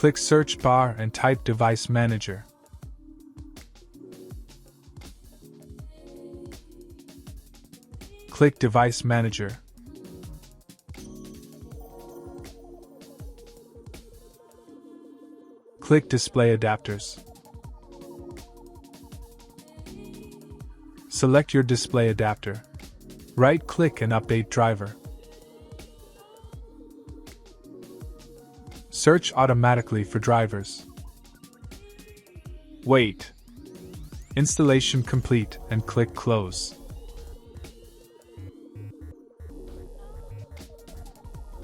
Click Search bar and type Device Manager. Click Device Manager. Click Display Adapters. Select your display adapter. Right-click and update driver. Search automatically for drivers. Wait. Installation complete and click Close.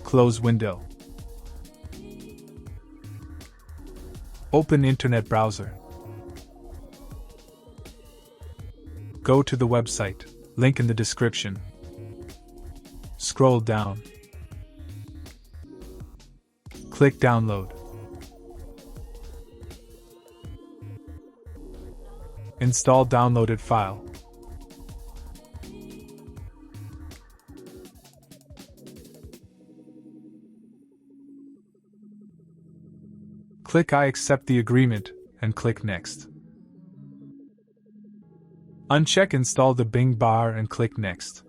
Close window. Open Internet browser. Go to the website, link in the description. Scroll down. Click Download. Install downloaded file. Click I accept the agreement and click Next. Uncheck Install the Bing bar and click Next.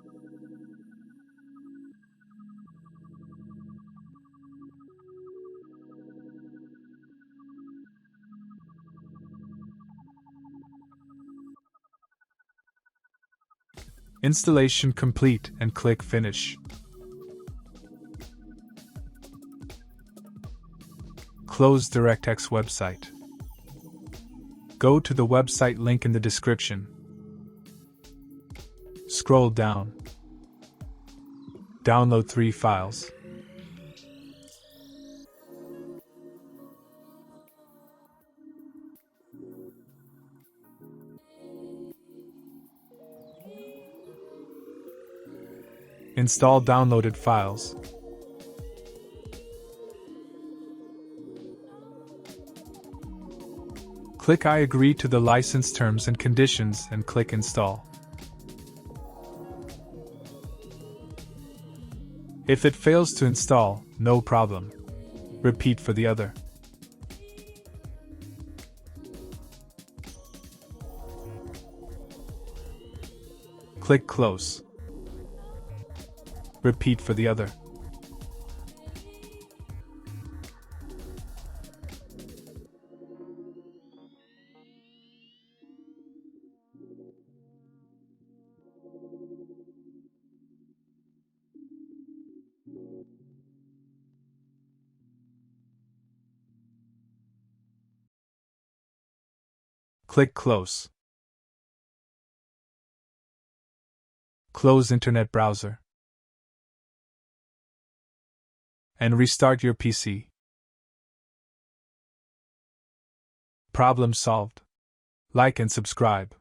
Installation complete and click Finish. Close DirectX website. Go to the website link in the description. Scroll down. Download 3 files. Install downloaded files. Click I agree to the license terms and conditions and click Install. If it fails to install, no problem. Repeat for the other. Click Close. Repeat for the other. Click Close. Close Internet browser. And restart your PC. Problem solved. Like and subscribe.